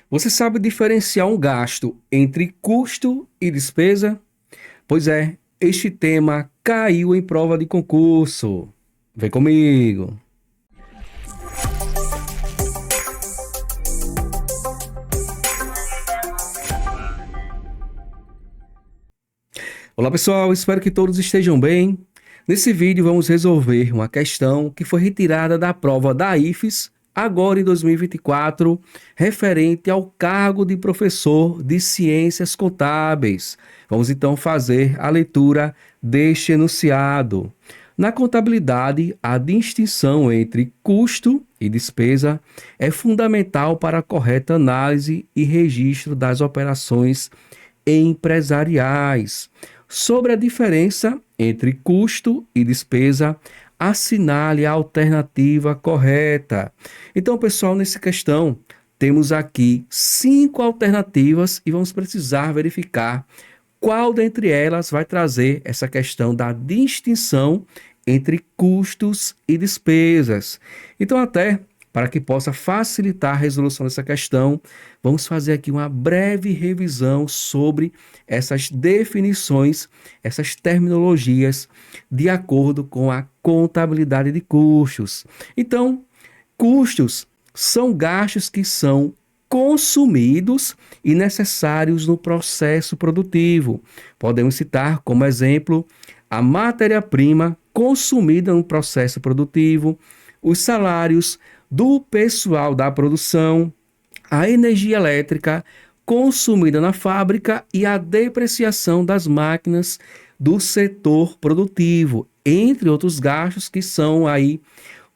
Você sabe diferenciar um gasto entre custo e despesa? Pois é, este tema caiu em prova de concurso. Vem comigo. Olá pessoal, espero que todos estejam bem. Nesse vídeo vamos resolver uma questão que foi retirada da prova da IFES, agora em 2024, referente ao cargo de professor de Ciências Contábeis. Vamos então fazer a leitura deste enunciado. Na contabilidade, a distinção entre custo e despesa é fundamental para a correta análise e registro das operações empresariais. Sobre a diferença entre custo e despesa, assinale a alternativa correta. Então, pessoal, nessa questão, temos aqui 5 alternativas e vamos precisar verificar qual dentre elas vai trazer essa questão da distinção entre custos e despesas. Então, até para que possa facilitar a resolução dessa questão, vamos fazer aqui uma breve revisão sobre essas definições, essas terminologias, de acordo com a contabilidade de custos. Então, custos são gastos que são consumidos e necessários no processo produtivo. Podemos citar como exemplo a matéria-prima consumida no processo produtivo, os salários do pessoal da produção, a energia elétrica consumida na fábrica e a depreciação das máquinas do setor produtivo, entre outros gastos que são aí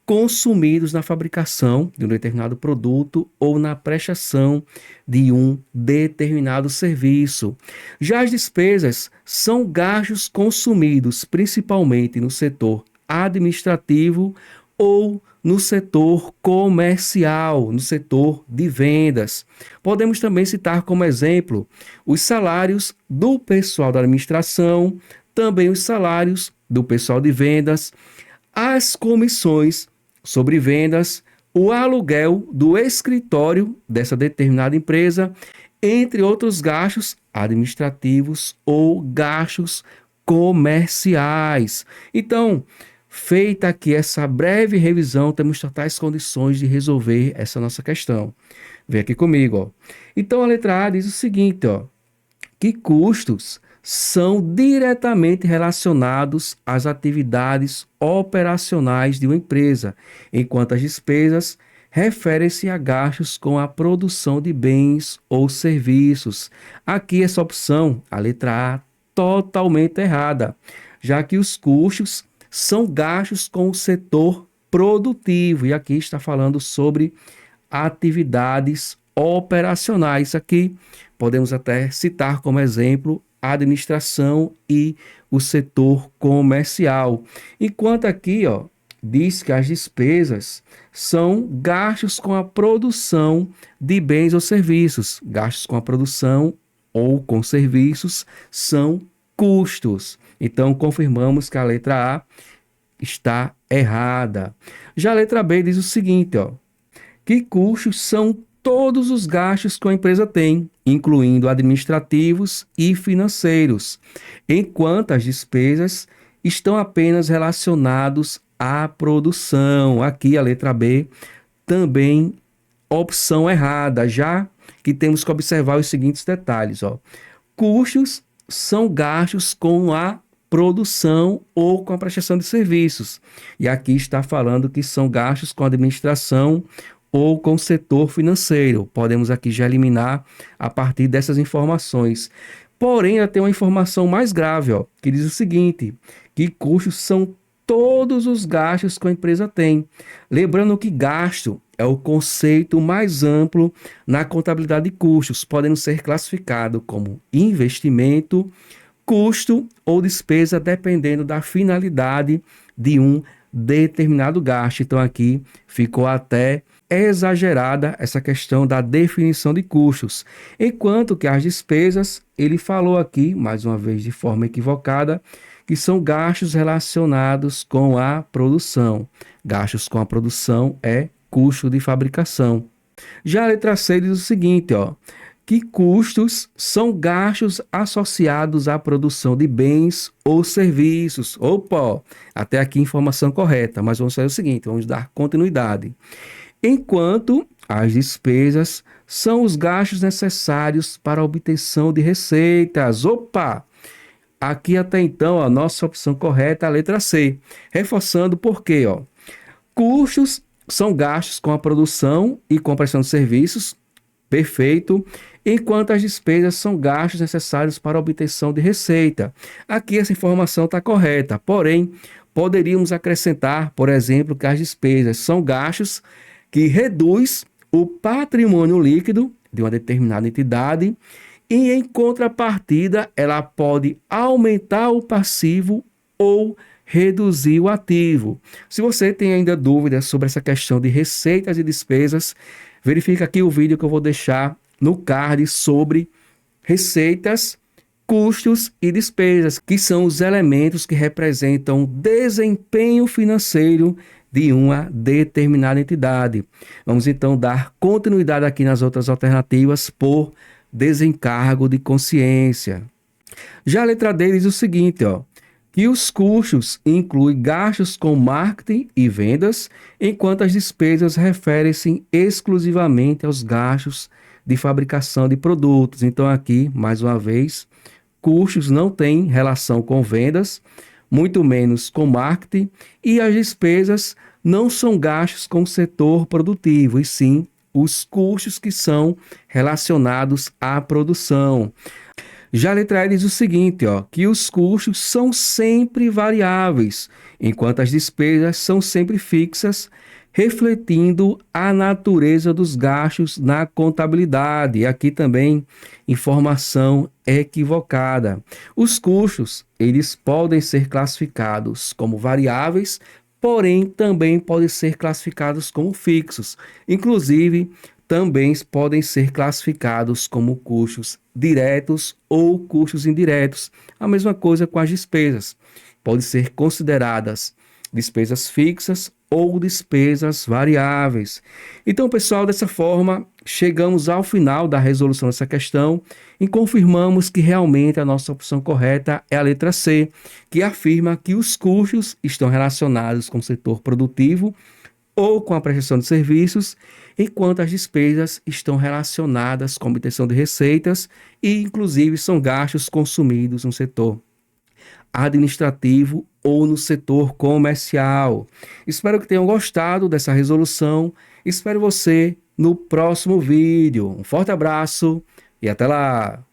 consumidos na fabricação de um determinado produto ou na prestação de um determinado serviço. Já as despesas são gastos consumidos principalmente no setor administrativo ou no setor comercial, no setor de vendas. Podemos também citar como exemplo os salários do pessoal da administração, também os salários do pessoal de vendas, as comissões sobre vendas, o aluguel do escritório dessa determinada empresa, entre outros gastos administrativos ou gastos comerciais. Então, feita aqui essa breve revisão, temos totais condições de resolver essa nossa questão. Vem aqui comigo, ó. Então, a letra A diz o seguinte, ó, que custos são diretamente relacionados às atividades operacionais de uma empresa, enquanto as despesas referem-se a gastos com a produção de bens ou serviços. Aqui essa opção, a letra A, totalmente errada, já que os custos são gastos com o setor produtivo, e aqui está falando sobre atividades operacionais. Aqui podemos até citar como exemplo a administração e o setor comercial. Enquanto aqui, ó, diz que as despesas são gastos com a produção de bens ou serviços. Gastos com a produção ou com serviços são custos. Então, confirmamos que a letra A está errada. Já a letra B diz o seguinte, ó, que custos são todos os gastos que a empresa tem, incluindo administrativos e financeiros, enquanto as despesas estão apenas relacionados à produção. Aqui a letra B também opção errada, já que temos que observar os seguintes detalhes, ó. Custos são gastos com a produção ou com a prestação de serviços. E aqui está falando que são gastos com a administração ou com o setor financeiro. Podemos aqui já eliminar a partir dessas informações. Porém, ela tem uma informação mais grave, ó, que diz o seguinte, que custos são todos os gastos que a empresa tem. Lembrando que gasto é o conceito mais amplo na contabilidade de custos, podendo ser classificado como investimento, custo ou despesa, dependendo da finalidade de um determinado gasto. Então, aqui ficou até exagerada essa questão da definição de custos, enquanto que as despesas, ele falou aqui, mais uma vez de forma equivocada, que são gastos relacionados com a produção. Gastos com a produção é custo de fabricação. Já a letra C diz o seguinte, ó, que custos são gastos associados à produção de bens ou serviços. Opa, ó, até aqui informação correta, mas vamos fazer o seguinte, vamos dar continuidade. Enquanto as despesas são os gastos necessários para a obtenção de receitas. Opa! Aqui até então a nossa opção correta é a letra C. Reforçando por quê, ó? Custos são gastos com a produção e com a prestação de serviços, perfeito, enquanto as despesas são gastos necessários para a obtenção de receita. Aqui essa informação está correta, porém, poderíamos acrescentar, por exemplo, que as despesas são gastos que reduz o patrimônio líquido de uma determinada entidade e, em contrapartida, ela pode aumentar o passivo ou reduzir o ativo. Se você tem ainda dúvidas sobre essa questão de receitas e despesas, verifica aqui o vídeo que eu vou deixar no card sobre receitas, custos e despesas, que são os elementos que representam o desempenho financeiro de uma determinada entidade. Vamos então dar continuidade aqui nas outras alternativas por desencargo de consciência. Já a letra D diz o seguinte, ó, que os custos incluem gastos com marketing e vendas, enquanto as despesas referem-se exclusivamente aos gastos de fabricação de produtos. Então aqui, mais uma vez, custos não têm relação com vendas, muito menos com marketing, e as despesas não são gastos com o setor produtivo, e sim os custos que são relacionados à produção. Já a letra E diz o seguinte, ó, que os custos são sempre variáveis, enquanto as despesas são sempre fixas, refletindo a natureza dos gastos na contabilidade. E aqui também informação equivocada. Os custos, eles podem ser classificados como variáveis, porém também podem ser classificados como fixos. Inclusive, também podem ser classificados como custos diretos ou custos indiretos. A mesma coisa com as despesas. Podem ser consideradas despesas fixas ou despesas variáveis. Então, pessoal, dessa forma, chegamos ao final da resolução dessa questão e confirmamos que realmente a nossa opção correta é a letra C, que afirma que os custos estão relacionados com o setor produtivo ou com a prestação de serviços, enquanto as despesas estão relacionadas com a obtenção de receitas e, inclusive, são gastos consumidos no setor administrativo ou no setor comercial. Espero que tenham gostado dessa resolução. Espero você no próximo vídeo. Um forte abraço e até lá!